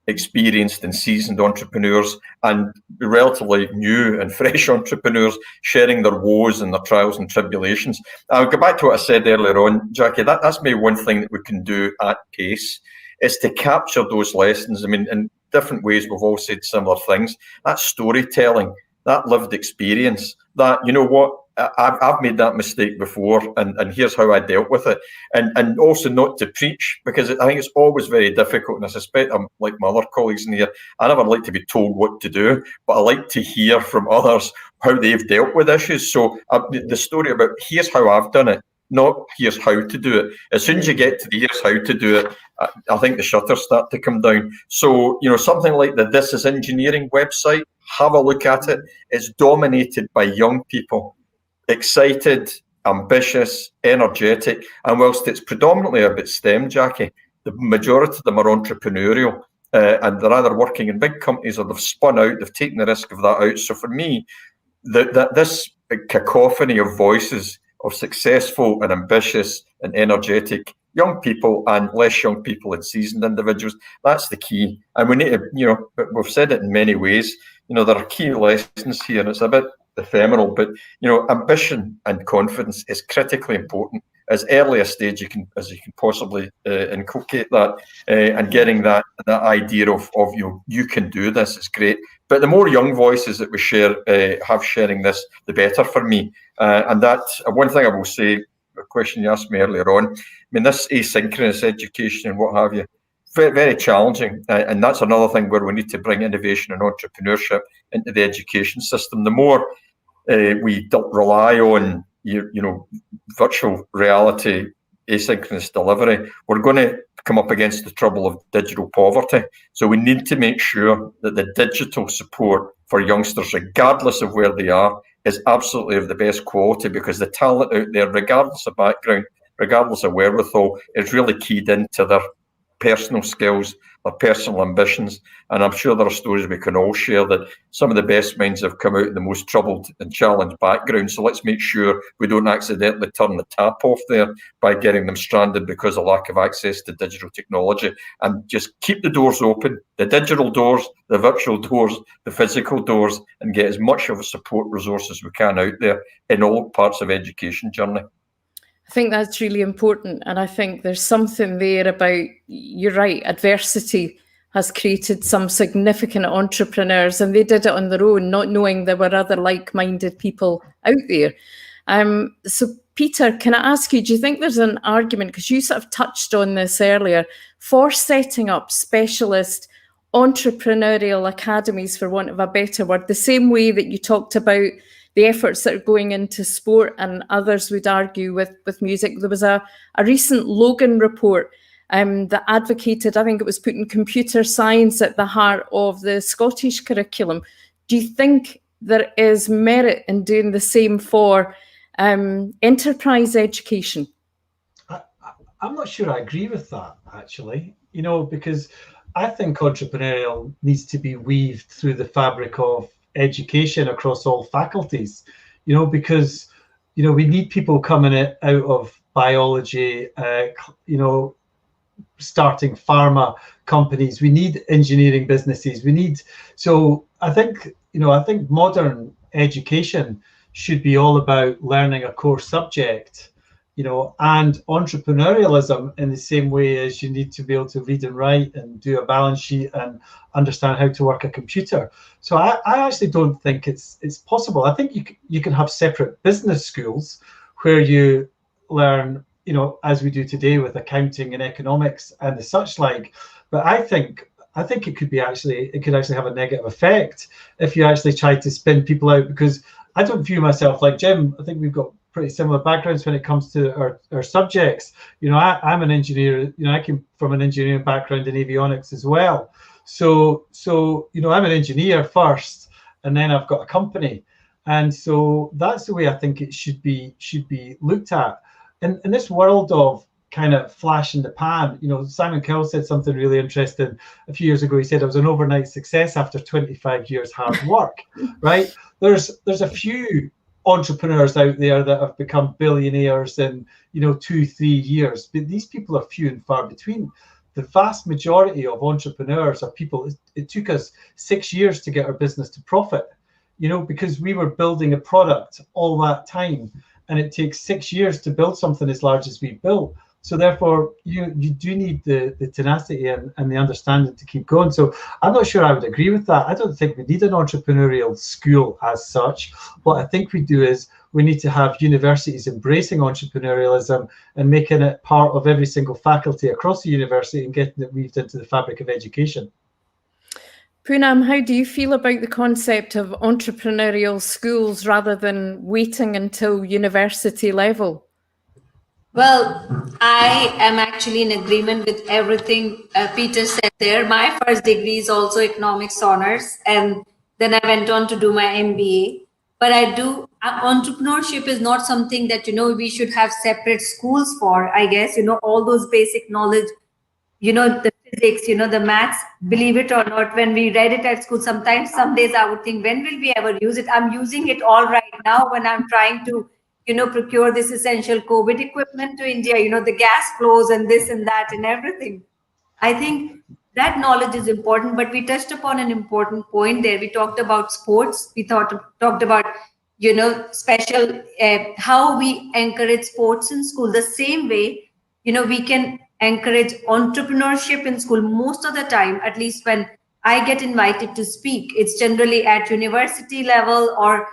experienced and seasoned entrepreneurs, and relatively new and fresh entrepreneurs sharing their woes and their trials and tribulations. I'll go back to what I said earlier on, Jacqui. That's maybe one thing that we can do at pace, is to capture those lessons. I mean, in different ways, we've all said similar things. That storytelling, that lived experience, that, you know what, I've made that mistake before, and here's how I dealt with it. And also not to preach, because I think it's always very difficult, and I suspect I'm like my other colleagues in here, I never like to be told what to do, but I like to hear from others how they've dealt with issues. So the story about here's how I've done it, not here's how to do it. As soon as you get to the here's how to do it, I think the shutters start to come down. So, you know, something like the This Is Engineering website, have a look at it. It's dominated by young people. Excited, ambitious, energetic, and whilst it's predominantly about STEM, Jacqui, the majority of them are entrepreneurial, and they're either working in big companies or they've spun out, they've taken the risk of that out. So for me, this cacophony of voices of successful and ambitious and energetic young people and less young people and seasoned individuals, that's the key. And we need to, you know, we've said it in many ways, you know, there are key lessons here, and it's a bit ephemeral, but, you know, ambition and confidence is critically important as early a stage as you can possibly inculcate that, and getting that idea of, you know, you can do this is great. But the more young voices that we share, have sharing this, the better for me. And that's one thing I will say, a question you asked me earlier on. I mean, this asynchronous education and what have you, very, very challenging. And that's another thing where we need to bring innovation and entrepreneurship into the education system. The more we don't rely on, you know, virtual reality asynchronous delivery, we're going to come up against the trouble of digital poverty. So we need to make sure that the digital support for youngsters, regardless of where they are, is absolutely of the best quality, because the talent out there, regardless of background, regardless of wherewithal, is really keyed into their personal skills, their personal ambitions. And I'm sure there are stories we can all share that some of the best minds have come out in the most troubled and challenged backgrounds. So let's make sure we don't accidentally turn the tap off there by getting them stranded because of lack of access to digital technology, and just keep the doors open, the digital doors, the virtual doors, the physical doors, and get as much of a support resource as we can out there in all parts of education journey. I think that's really important. And I think there's something there about, you're right, adversity has created some significant entrepreneurs, and they did it on their own, not knowing there were other like-minded people out there. So Peter, can I ask you, do you think there's an argument, because you sort of touched on this earlier, for setting up specialist entrepreneurial academies, for want of a better word, the same way that you talked about the efforts that are going into sport, and others would argue with music? There was a recent Logan report that advocated, I think it was putting computer science at the heart of the Scottish curriculum. Do you think there is merit in doing the same for enterprise education? I'm not sure I agree with that, actually, because I think entrepreneurial needs to be weaved through the fabric of education across all faculties, because we need people coming out of biology, starting pharma companies. We need engineering businesses. So I think modern education should be all about learning a core subject, and entrepreneurialism in the same way as you need to be able to read and write and do a balance sheet and understand how to work a computer. So I actually don't think it's possible. I think you can have separate business schools where you learn, as we do today with accounting and economics and the such like. But I think it could actually have a negative effect if you actually try to spin people out, because I don't view myself like Jim. I think we've got pretty similar backgrounds when it comes to our subjects. I'm an engineer. I came from an engineering background in avionics as well. So I'm an engineer first, and then I've got a company, and so that's the way I think it should be looked at. In this world of kind of flash in the pan, Simon Cowell said something really interesting a few years ago. He said it was an overnight success after 25 years hard work, right? There's a few entrepreneurs out there that have become billionaires in 2-3 years, but these people are few and far between. The vast majority of entrepreneurs are people, it took us 6 years to get our business to profit, because we were building a product all that time, and it takes 6 years to build something as large as we built. So therefore, you do need the tenacity and the understanding to keep going. So I'm not sure I would agree with that. I don't think we need an entrepreneurial school as such. What I think we do is we need to have universities embracing entrepreneurialism and making it part of every single faculty across the university and getting it weaved into the fabric of education. Poonam, how do you feel about the concept of entrepreneurial schools rather than waiting until university level? Well, I am actually in agreement with everything Peter said there. My first degree is also economics honors, and then I went on to do my MBA. But entrepreneurship is not something that, we should have separate schools for, I guess, all those basic knowledge, the physics, the maths, believe it or not, when we read it at school, some days I would think, when will we ever use it? I'm using it all right now when I'm trying to procure this essential COVID equipment to India, the gas flows and this and that and everything. I think that knowledge is important, but we touched upon an important point there. We talked about sports. We talked about, special, how we encourage sports in school. The same way, we can encourage entrepreneurship in school. Most of the time, at least when I get invited to speak, it's generally at university level or,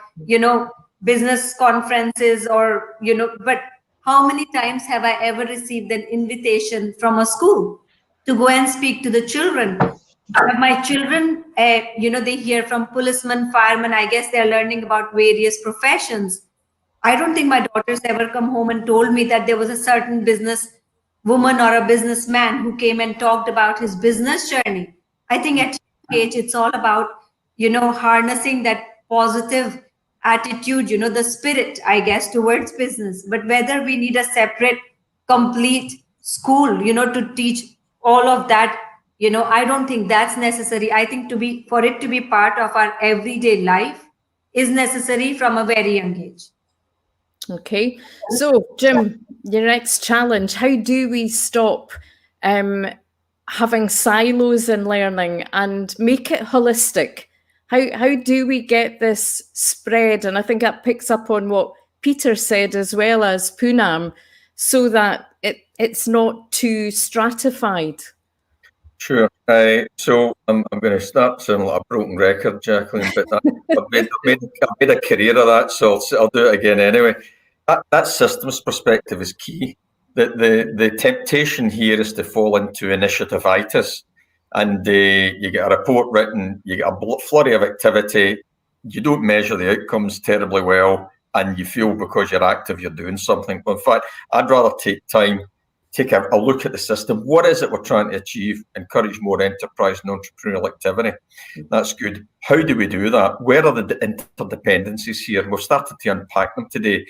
business conferences or, but how many times have I ever received an invitation from a school to go and speak to the children? My children, they hear from policemen, firemen, I guess they're learning about various professions. I don't think my daughter's ever come home and told me that there was a certain business woman or a businessman who came and talked about his business journey. I think at age it's all about, harnessing that positive attitude, the spirit, I guess, towards business. But whether we need a separate, complete school, to teach all of that, I don't think that's necessary. I think for it to be part of our everyday life is necessary from a very young age. Okay, so Jim, your next challenge, how do we stop having silos in learning and make it holistic? How do we get this spread? And I think that picks up on what Peter said as well as Poonam, so that it's not too stratified. Sure. So I'm going to start sounding like a broken record, Jacqueline, but I've made a career of that, so I'll do it again anyway. That systems perspective is key. The temptation here is to fall into initiative-itis, and you get a report written, you get a flurry of activity, you don't measure the outcomes terribly well, and you feel because you're active, you're doing something. But in fact, I'd rather take time, take a look at the system. What is it we're trying to achieve? Encourage more enterprise and entrepreneurial activity. That's good. How do we do that? Where are the interdependencies here? We've started to unpack them today.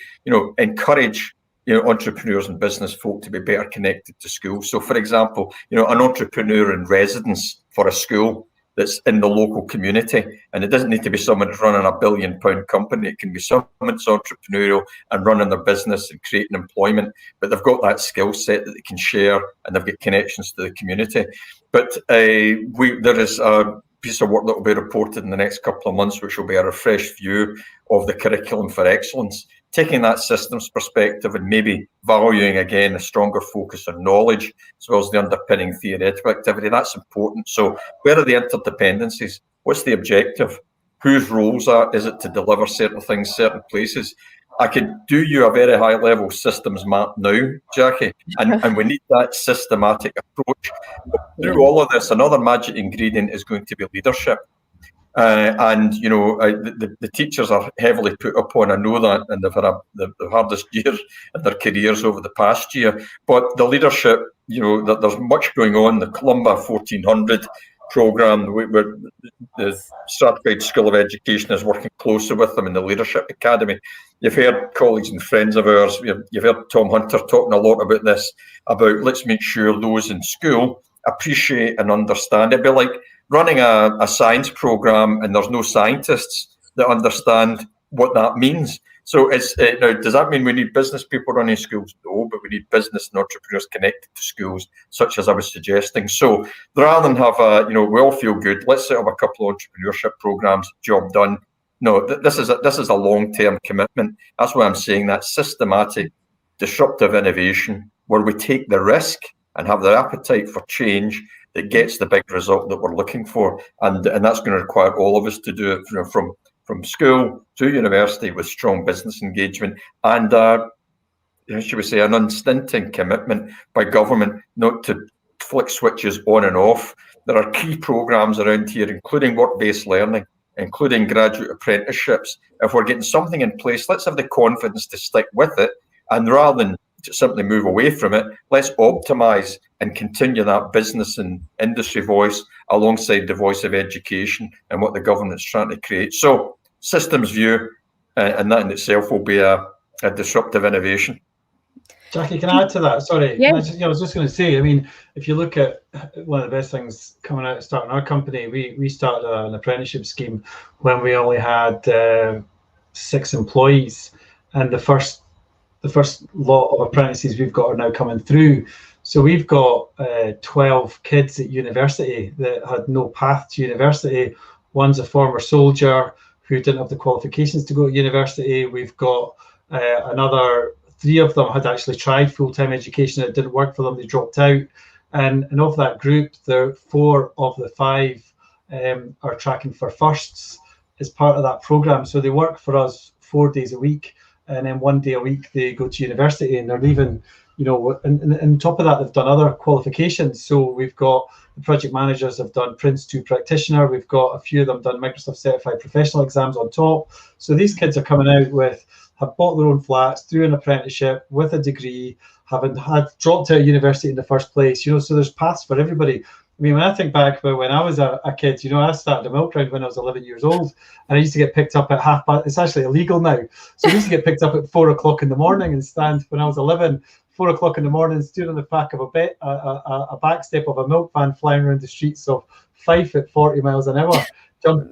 Encourage entrepreneurs and business folk to be better connected to school. So, for example, an entrepreneur in residence for a school that's in the local community, and it doesn't need to be someone that's running £1 billion company. It can be someone that's entrepreneurial and running their business and creating employment, but they've got that skill set that they can share, and they've got connections to the community. But there is a piece of work that will be reported in the next couple of months, which will be a refreshed view of the curriculum for excellence, taking that systems perspective and maybe valuing again a stronger focus on knowledge as well as the underpinning theoretical activity. That's important. So where are the interdependencies? What's the objective? Whose roles is it to deliver certain things, certain places? I could do you a very high level systems map now, Jacqui, and we need that systematic approach. Through all of this, another magic ingredient is going to be leadership. The teachers are heavily put upon, I know that, and they've had the hardest year in their careers over the past year. But the leadership, there's much going on. The Columba 1400 programme, where the Stratified School of Education is working closely with them in the Leadership Academy. You've heard colleagues and friends of ours, you've heard Tom Hunter talking a lot about this, about let's make sure those in school appreciate and understand. It'd be like running a science program and there's no scientists that understand what that means. So now, does that mean we need business people running schools? No, but we need business and entrepreneurs connected to schools, such as I was suggesting. So rather than have we all feel good, let's set up a couple of entrepreneurship programs, job done. No, this is a long-term commitment. That's why I'm saying that systematic, disruptive innovation, where we take the risk and have the appetite for change that gets the big result that we're looking for. And that's going to require all of us to do it from school to university with strong business engagement and, should we say, an unstinting commitment by government not to flick switches on and off. There are key programs around here, including work-based learning, including graduate apprenticeships. If we're getting something in place, let's have the confidence to stick with it. And rather than to simply move away from it, let's optimise and continue that business and industry voice alongside the voice of education and what the government's trying to create. So systems view, and that in itself will be a disruptive innovation. Jacqui, can I add to that? Sorry. Yeah. I was just going to say, if you look at one of the best things coming out of starting our company, we started an apprenticeship scheme when we only had 6 employees, and the first lot of apprentices we've got are now coming through. So we've got 12 kids at university that had no path to university. One's a former soldier who didn't have the qualifications to go to university. We've got another 3 of them had actually tried full-time education. It didn't work for them. They dropped out. And of that group, 4 of the 5 are tracking for firsts as part of that program. So they work for us 4 days a week, and then 1 day a week they go to university, and they're leaving, and on top of that, they've done other qualifications. So we've got the project managers have done Prince 2 practitioner. We've got a few of them done Microsoft certified professional exams on top. So these kids are coming out with have bought their own flats through an apprenticeship with a degree, haven't had dropped out of university in the first place, you know, so there's paths for everybody. I mean, when I think back about when I was a kid, you know, I started a milk round when I was 11 years old, and I used to get picked up at 5:30. It's actually illegal now. So I used to get picked up at 4 o'clock in the morning and stand, when I was 11, 4 o'clock in the morning, stood on the back of a back step of a milk van flying around the streets of Fife at 40 miles an hour,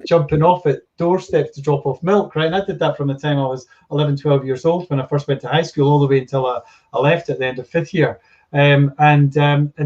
jumping off at doorsteps to drop off milk, right? And I did that from the time I was 11, 12 years old when I first went to high school, all the way until I left at the end of 5th year. And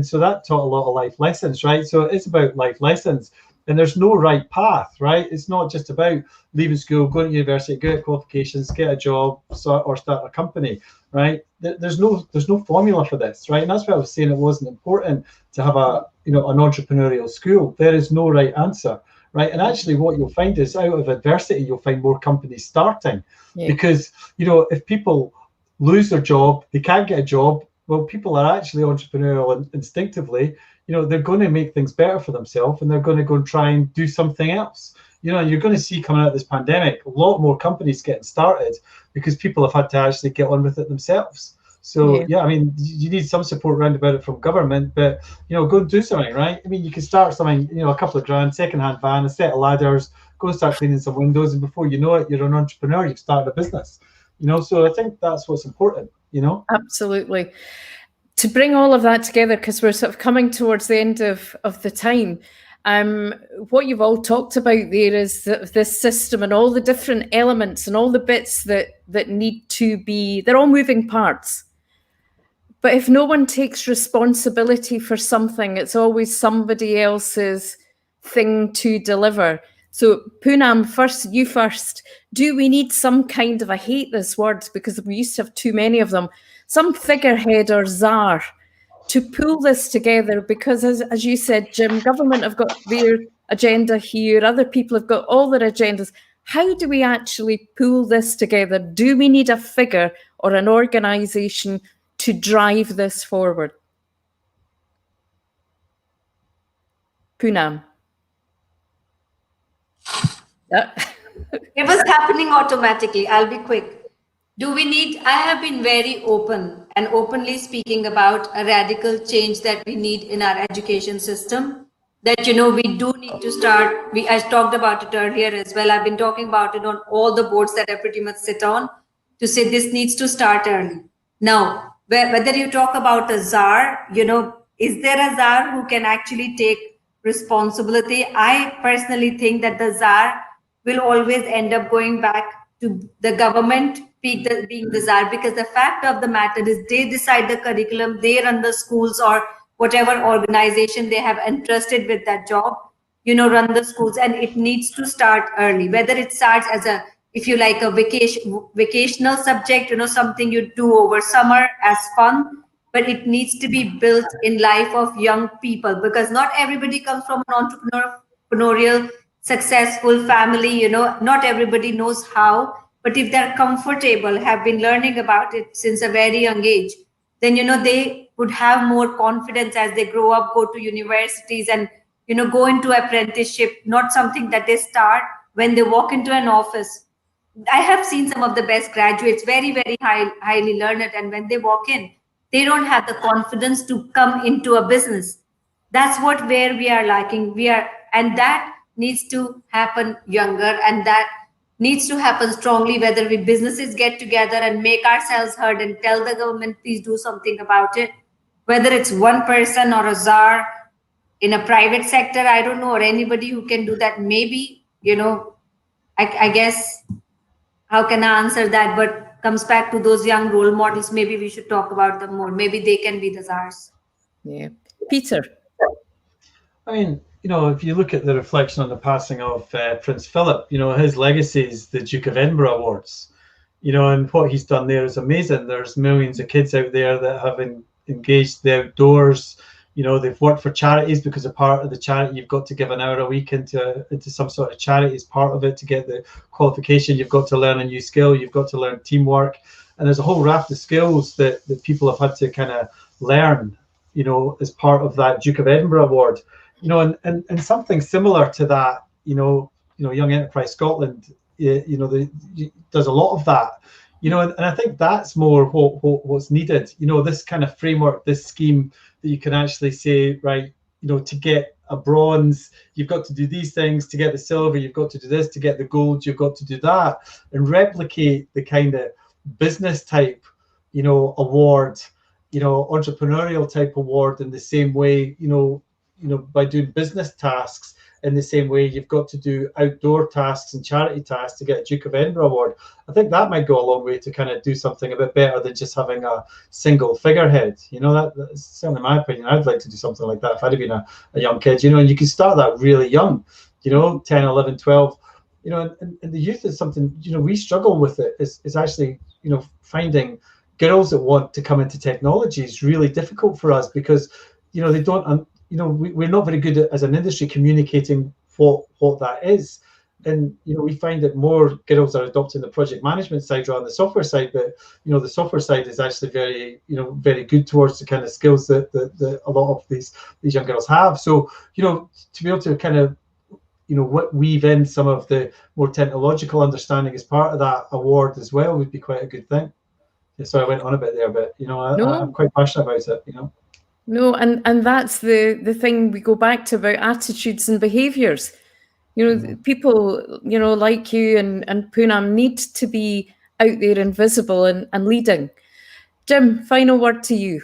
so that taught a lot of life lessons, right? So it's about life lessons, and there's no right path, right? It's not just about leaving school, going to university, get qualifications, get a job, or start a company, right? There's no formula for this, right? And that's why I was saying it wasn't important to have an entrepreneurial school. There is no right answer, right? And actually, what you'll find is out of adversity, you'll find more companies starting, because if people lose their job, they can't get a job. Well, people are actually entrepreneurial and instinctively, they're going to make things better for themselves, and they're going to go and try and do something else. You're going to see coming out of this pandemic, a lot more companies getting started because people have had to actually get on with it themselves. So, I mean, you need some support around about it from government, but, go and do something, right? I mean, you can start something, a couple of grand, second-hand van, a set of ladders, go and start cleaning some windows, and before you know it, you're an entrepreneur, you've started a business, so I think that's what's important. Absolutely. To bring all of that together, because we're sort of coming towards the end of the time, what you've all talked about there is this system and all the different elements and all the bits that need to be, they're all moving parts. But if no one takes responsibility for something, it's always somebody else's thing to deliver. So Poonam, you first. Do we need some kind of, I hate this word because we used to have too many of them, some figurehead or czar to pull this together? Because as you said, Jim, government have got their agenda here, other people have got all their agendas. How do we actually pull this together? Do we need a figure or an organisation to drive this forward? Poonam. It was happening automatically. I'll be quick. I have been very open and openly speaking about a radical change that we need in our education system, that, we do need to start. I talked about it earlier as well. I've been talking about it on all the boards that I pretty much sit on, to say this needs to start early. Now, whether you talk about a czar, is there a czar who can actually take responsibility? I personally think that the czar will always end up going back to the government being the czar, because the fact of the matter is they decide the curriculum, they run the schools or whatever organization they have entrusted with that job, run the schools, and it needs to start early. Whether it starts as a, if you like, a vacational subject, something you do over summer as fun, but it needs to be built in life of young people, because not everybody comes from an entrepreneurial successful family, not everybody knows how, but if they're comfortable, have been learning about it since a very young age, then, they would have more confidence as they grow up, go to universities and, go into apprenticeship, not something that they start when they walk into an office. I have seen some of the best graduates, very, very highly learned, and when they walk in, they don't have the confidence to come into a business. That's where we are lacking. And that needs to happen younger, and that needs to happen strongly, whether we businesses get together and make ourselves heard and tell the government, please do something about it. Whether it's one person or a czar in a private sector, I don't know, or anybody who can do that. Maybe, I guess, how can I answer that? But comes back to those young role models. Maybe we should talk about them more. Maybe they can be the czars. Yeah. Peter. I mean, if you look at the reflection on the passing of Prince Philip, his legacy is the Duke of Edinburgh Awards, and what he's done there is amazing. There's millions of kids out there that have engaged the outdoors. They've worked for charities, because a part of the charity, you've got to give an hour a week into some sort of charity as part of it to get the qualification. You've got to learn a new skill. You've got to learn teamwork. And there's a whole raft of skills that people have had to kind of learn, as part of that Duke of Edinburgh Award. And something similar to that, Young Enterprise Scotland, does a lot of that. you know, and I think that's more what's needed. You know, this kind of framework, this scheme that you can actually say, right, you know, to get a bronze, you've got to do these things. To get the silver, you've got to do this. To get the gold, you've got to do that, and replicate the kind of business type, you know, award, you know, entrepreneurial type award in the same way, you know, by doing business tasks in the same way you've got to do outdoor tasks and charity tasks to get a Duke of Edinburgh award. I think that might go a long way to kind of do something a bit better than just having a single figurehead. You know, that's certainly my opinion. I'd like to do something like that if I'd have been a young kid, you know, and you can start that really young, you know, 10, 11, 12, you know, and the youth is something, you know, we struggle with it, is actually, you know, finding girls that want to come into technology is really difficult for us because, you know, they don't, you know, we're not very good at, as an industry, communicating what that is. And, you know, we find that more girls are adopting the project management side rather than the software side, but, you know, the software side is actually very, you know, very good towards the kind of skills that a lot of these young girls have. So, you know, to be able to kind of, you know, weave in some of the more technological understanding as part of that award as well would be quite a good thing. Yeah, sorry, I went on a bit there, but, you know, I'm quite passionate about it, you know. No, and that's the thing we go back to about attitudes and behaviours. You know, people, you know, like you and Poonam need to be out there and visible and leading. Jim, final word to you.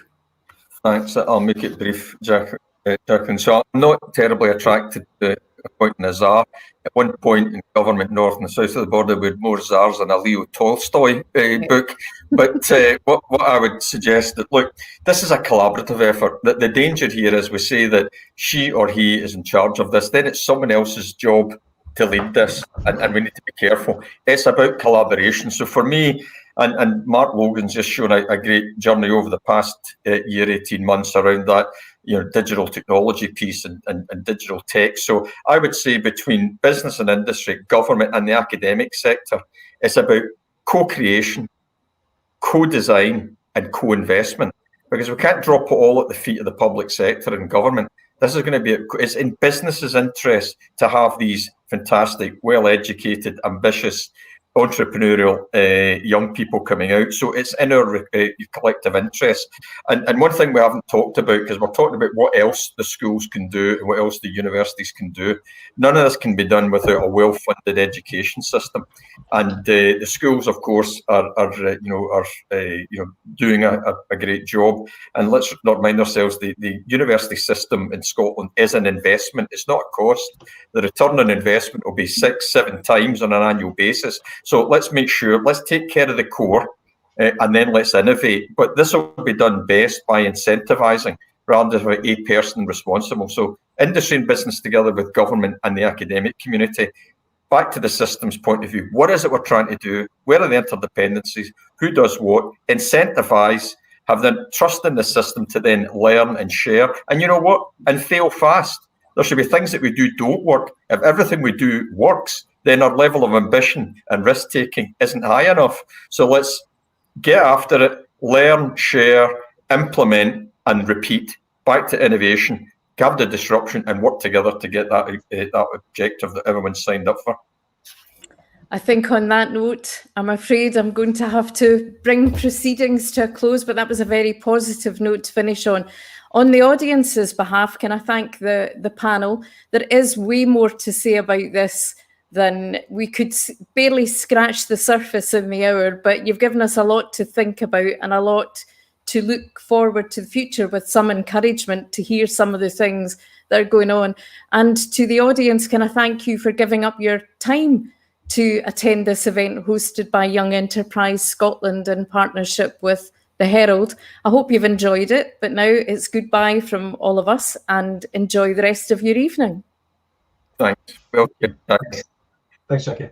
Thanks. I'll make it brief, Jacqueline. So I'm not terribly attracted to appointing a czar. At one point in government north and south of the border, we had more czars than a Leo Tolstoy book. But what I would suggest that, look, this is a collaborative effort. The danger here is we say that she or he is in charge of this. Then it's someone else's job to lead this, and we need to be careful. It's about collaboration. So for me, and Mark Logan's just shown a great journey over the past year, 18 months around that, you know, digital technology piece and digital tech. So I would say between business and industry, government and the academic sector, it's about co-creation, co-design and co-investment, because we can't drop it all at the feet of the public sector and government. This is going to be, it's in business's interest to have these fantastic, well-educated, ambitious, entrepreneurial young people coming out. So it's in our collective interest. And one thing we haven't talked about, because we're talking about what else the schools can do and what else the universities can do. None of this can be done without a well-funded education system. And the schools, of course, are doing a great job. And let's not remind ourselves, the university system in Scotland is an investment. It's not a cost. The return on investment will be 6-7 times on an annual basis. So let's make sure, let's take care of the core and then let's innovate. But this will be done best by incentivising rather than a person responsible. So industry and business together with government and the academic community. Back to the systems point of view. What is it we're trying to do? Where are the interdependencies? Who does what? Incentivise, have the trust in the system to then learn and share. And you know what? And fail fast. There should be things that we do don't work. If everything we do works, then our level of ambition and risk-taking isn't high enough. So let's get after it, learn, share, implement, and repeat. Back to innovation, have the disruption, and work together to get that objective that everyone's signed up for. I think on that note, I'm afraid I'm going to have to bring proceedings to a close, but that was a very positive note to finish on. On the audience's behalf, can I thank the panel? There is way more to say about this than we could barely scratch the surface in the hour, but you've given us a lot to think about and a lot to look forward to the future with some encouragement to hear some of the things that are going on. And to the audience, can I thank you for giving up your time to attend this event hosted by Young Enterprise Scotland in partnership with the Herald. I hope you've enjoyed it, but now it's goodbye from all of us and enjoy the rest of your evening. Thanks. Well, thanks. Thanks, Jacqui.